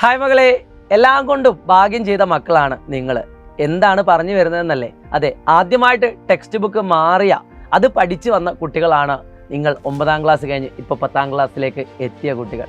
Hi മകളെ, എല്ലാം കൊണ്ടും ഭാഗ്യം ചെയ്ത മക്കളാണ് നിങ്ങൾ. എന്താണ് പറഞ്ഞു വരുന്നതെന്നല്ലേ? അതെ, ആദ്യമായിട്ട് ടെക്സ്റ്റ് ബുക്ക് മാറിയ അത് പഠിച്ചു വന്ന കുട്ടികളാണ് നിങ്ങൾ. 9ാം ക്ലാസ് കഴിഞ്ഞ് ഇപ്പോൾ 10ാം ക്ലാസ്സിലേക്ക് എത്തിയ കുട്ടികൾ.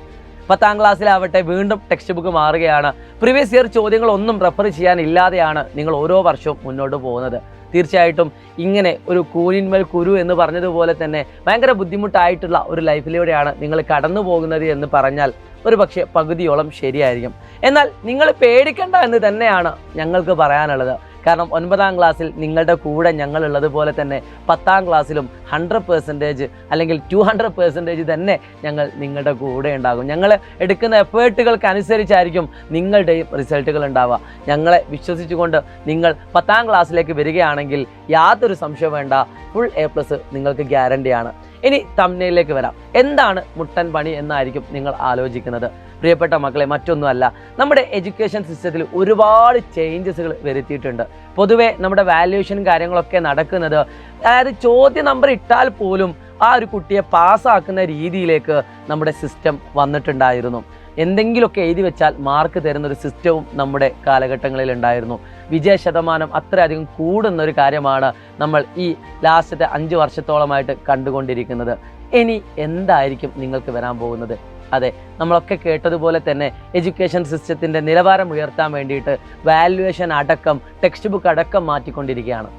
10ാം ക്ലാസ്സിലാവട്ടെ വീണ്ടും ടെക്സ്റ്റ് ബുക്ക് മാറുകയാണ്. പ്രീവിയസ് ഇയർ ചോദ്യങ്ങളൊന്നും റെഫർ ചെയ്യാനില്ലാതെയാണ് നിങ്ങൾ ഓരോ വർഷവും മുന്നോട്ട് പോകുന്നത്. തീർച്ചയായിട്ടും ഇങ്ങനെ ഒരു കൂനിന്മേൽ കുരു എന്ന് പറഞ്ഞതുപോലെ തന്നെ ഭയങ്കര ബുദ്ധിമുട്ടായിട്ടുള്ള ഒരു ലൈഫിലൂടെയാണ് നിങ്ങൾ കടന്നു പോകുന്നത് എന്ന് പറഞ്ഞാൽ ഒരു പക്ഷേ പകുതിയോളം ശരിയായിരിക്കും. എന്നാൽ നിങ്ങൾ പേടിക്കേണ്ട എന്ന് തന്നെയാണ് ഞങ്ങൾക്ക് പറയാനുള്ളത്. കാരണം 9ാം ക്ലാസ്സിൽ നിങ്ങളുടെ കൂടെ ഞങ്ങളുള്ളതുപോലെ തന്നെ 10ാം ക്ലാസ്സിലും 100% അല്ലെങ്കിൽ 200% തന്നെ ഞങ്ങൾ നിങ്ങളുടെ കൂടെ ഉണ്ടാകും. ഞങ്ങൾ എടുക്കുന്ന എഫേർട്ടുകൾക്ക് അനുസരിച്ചായിരിക്കും നിങ്ങളുടെയും റിസൾട്ടുകൾ ഉണ്ടാവുക. ഞങ്ങളെ വിശ്വസിച്ചുകൊണ്ട് നിങ്ങൾ 10ാം ക്ലാസ്സിലേക്ക് വരികയാണെങ്കിൽ യാതൊരു സംശയവും വേണ്ട, ഫുൾ A+ നിങ്ങൾക്ക് ഗ്യാരണ്ടിയാണ്. ഇനി തംബ്നെയിലേക്ക് വരാം. എന്താണ് മുട്ടൻ പണി എന്നായിരിക്കും നിങ്ങൾ ആലോചിക്കുന്നത്. പ്രിയപ്പെട്ട മക്കളെ, മറ്റൊന്നുമല്ല, നമ്മുടെ എഡ്യൂക്കേഷൻ സിസ്റ്റത്തിൽ ഒരുപാട് ചേഞ്ചസുകൾ വരുത്തിയിട്ടുണ്ട്. പൊതുവെ നമ്മുടെ വാല്യുവേഷൻ കാര്യങ്ങളൊക്കെ നടക്കുന്നത്, അതായത് ചോദ്യ നമ്പർ ഇട്ടാൽ പോലും ആ ഒരു കുട്ടിയെ പാസ്സാക്കുന്ന രീതിയിലേക്ക് നമ്മുടെ സിസ്റ്റം വന്നിട്ടുണ്ടായിരുന്നു. എന്തെങ്കിലുമൊക്കെ എഴുതി വെച്ചാൽ മാർക്ക് തരുന്നൊരു സിസ്റ്റവും നമ്മുടെ കാലഘട്ടങ്ങളിൽ ഉണ്ടായിരുന്നു. വിജയ ശതമാനം അത്രയധികം കൂടുന്ന ഒരു കാര്യമാണ് നമ്മൾ ഈ ലാസ്റ്റത്തെ 5 വർഷത്തോളമായിട്ട് കണ്ടുകൊണ്ടിരിക്കുന്നത്. ഇനി എന്തായിരിക്കും നിങ്ങൾക്ക് വരാൻ പോകുന്നത്? അതെ, നമ്മളൊക്കെ കേട്ടതുപോലെ തന്നെ എഡ്യൂക്കേഷൻ സിസ്റ്റത്തിൻ്റെ നിലവാരം ഉയർത്താൻ വേണ്ടിയിട്ട് വാല്യുവേഷൻ അടക്കം ടെക്സ്റ്റ് ബുക്ക് അടക്കം മാറ്റിക്കൊണ്ടിരിക്കുകയാണ്.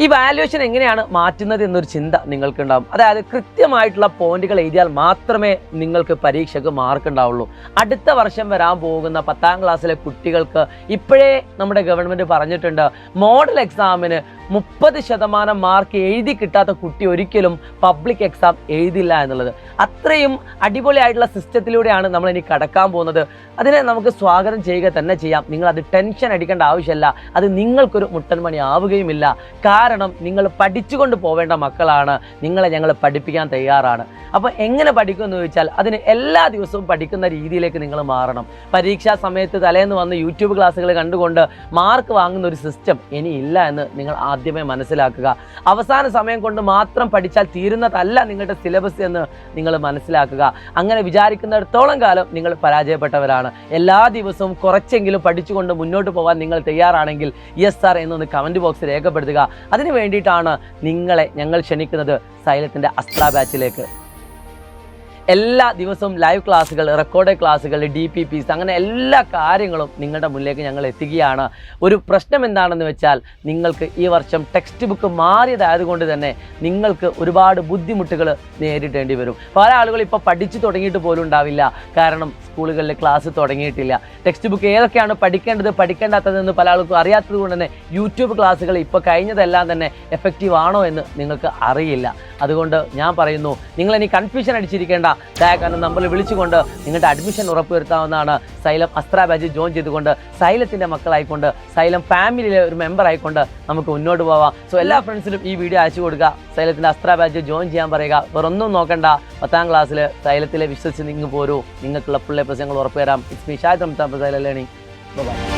ഈ വാല്യുവേഷൻ എങ്ങനെയാണ് മാറ്റുന്നത് എന്നൊരു ചിന്ത നിങ്ങൾക്കുണ്ടാകും. അതായത് കൃത്യമായിട്ടുള്ള പോയിന്റുകൾ എഴുതിയാൽ മാത്രമേ നിങ്ങൾക്ക് പരീക്ഷയ്ക്ക് മാർക്ക് ഉണ്ടാവുള്ളൂ. അടുത്ത വർഷം വരാൻ പോകുന്ന 10ാം ക്ലാസ്സിലെ കുട്ടികൾക്ക് ഇപ്പോഴേ നമ്മുടെ ഗവൺമെൻറ് പറഞ്ഞിട്ടുണ്ട്, മോഡൽ എക്സാമിന് 30% മാർക്ക് എഴുതി കിട്ടാത്ത കുട്ടി ഒരിക്കലും പബ്ലിക് എക്സാം എഴുതില്ല എന്നുള്ളത്. അത്രയും അടിപൊളിയായിട്ടുള്ള സിസ്റ്റത്തിലൂടെയാണ് നമ്മൾ ഇനി കടക്കാൻ പോകുന്നത്. അതിനെ നമുക്ക് സ്വാഗതം ചെയ്യുക തന്നെ ചെയ്യാം. നിങ്ങളത് ടെൻഷൻ അടിക്കേണ്ട ആവശ്യമില്ല. അത് നിങ്ങൾക്കൊരു മുട്ടൻ പണി ആവുകയുമില്ല. കാരണം നിങ്ങൾ പഠിച്ചുകൊണ്ട് പോവേണ്ട മക്കളാണ്. നിങ്ങളെ ഞങ്ങൾ പഠിപ്പിക്കാൻ തയ്യാറാണ്. അപ്പോൾ എങ്ങനെ പഠിക്കുമെന്ന് ചോദിച്ചാൽ അതിന് എല്ലാ ദിവസവും പഠിക്കുന്ന രീതിയിലേക്ക് നിങ്ങൾ മാറണം. പരീക്ഷാ സമയത്ത് തലേന്ന് വന്ന് യൂട്യൂബ് ക്ലാസ്സുകൾ കണ്ടുകൊണ്ട് മാർക്ക് വാങ്ങുന്ന ഒരു സിസ്റ്റം ഇനി ഇല്ല എന്ന് നിങ്ങൾ ആദ്യമേ മനസ്സിലാക്കുക. അവസാന സമയം കൊണ്ട് മാത്രം പഠിച്ചാൽ തീരുന്നതല്ല നിങ്ങളുടെ സിലബസ് എന്ന് നിങ്ങൾ മനസ്സിലാക്കുക. അങ്ങനെ വിചാരിക്കുന്നിടത്തോളം കാലം നിങ്ങൾ പരാജയപ്പെട്ടവരാണ്. എല്ലാ ദിവസവും കുറച്ചെങ്കിലും പഠിച്ചുകൊണ്ട് മുന്നോട്ട് പോകാൻ നിങ്ങൾ തയ്യാറാണെങ്കിൽ യെസ് സാർ എന്നൊന്ന് കമൻറ്റ് ബോക്സിൽ രേഖപ്പെടുത്തുക. അതിനു വേണ്ടിയിട്ടാണ് നിങ്ങളെ ഞങ്ങൾ ക്ഷണിക്കുന്നത് സൈലത്തിൻ്റെ അസ്ത്ര ബാച്ചിലേക്ക്. എല്ലാ ദിവസവും ലൈവ് ക്ലാസ്സുകൾ, റെക്കോർഡഡ് ക്ലാസ്സുകൾ, DPPs, അങ്ങനെ എല്ലാ കാര്യങ്ങളും നിങ്ങളുടെ മുന്നിലേക്ക് ഞങ്ങൾ എത്തിക്കുകയാണ്. ഒരു പ്രശ്നം എന്താണെന്ന് വെച്ചാൽ, നിങ്ങൾക്ക് ഈ വർഷം ടെക്സ്റ്റ് ബുക്ക് മാറിയതായതുകൊണ്ട് തന്നെ നിങ്ങൾക്ക് ഒരുപാട് ബുദ്ധിമുട്ടുകൾ നേരിടേണ്ടി വരും. പല ആളുകൾ ഇപ്പോൾ പഠിച്ചു തുടങ്ങിയിട്ട് പോലും ഉണ്ടാവില്ല. കാരണം സ്കൂളുകളിൽ ക്ലാസ് തുടങ്ങിയിട്ടില്ല. ടെക്സ്റ്റ് ബുക്ക് ഏതൊക്കെയാണ് പഠിക്കേണ്ടത് പഠിക്കേണ്ടാത്തതെന്ന് പല ആൾക്കും അറിയാത്തത് കൊണ്ട് തന്നെ യൂട്യൂബ് ക്ലാസ്സുകൾ ഇപ്പോൾ കഴിഞ്ഞതെല്ലാം തന്നെ എഫക്റ്റീവ് ആണോ എന്ന് നിങ്ങൾക്ക് അറിയില്ല. അതുകൊണ്ട് ഞാൻ പറയുന്നു, നിങ്ങളിനി കൺഫ്യൂഷൻ അടിച്ചിരിക്കേണ്ട. കാരണം നമ്മൾ വിളിച്ചുകൊണ്ട് നിങ്ങളുടെ അഡ്മിഷൻ ഉറപ്പുവരുത്താവുന്നതാണ്. സൈലം അസ്ത്ര ബാച്ച് ജോയിൻ ചെയ്തുകൊണ്ട് സൈലത്തിൻ്റെ മക്കളായിക്കൊണ്ട് സൈലം ഫാമിലിയിലെ ഒരു മെമ്പർ ആയിക്കൊണ്ട് നമുക്ക് മുന്നോട്ട് പോവാം. സോ എല്ലാ ഫ്രണ്ട്സിനും ഈ വീഡിയോ അയച്ചു കൊടുക്കുക. സൈലത്തിൻ്റെ അസ്ത്ര ബാച്ച് ജോയിൻ ചെയ്യാൻ പറയുക. വേറൊന്നും നോക്കണ്ട. 10ാം ക്ലാസ്സിൽ സൈലത്തിലെ വിശ്വസിച്ച് നിങ്ങൾ പോരൂ. നിങ്ങൾക്കുള്ള ഫുൾ A+ ഞങ്ങൾ ഉറപ്പുതരാം. It's me Shahid Ramzan, Xylem learning. By.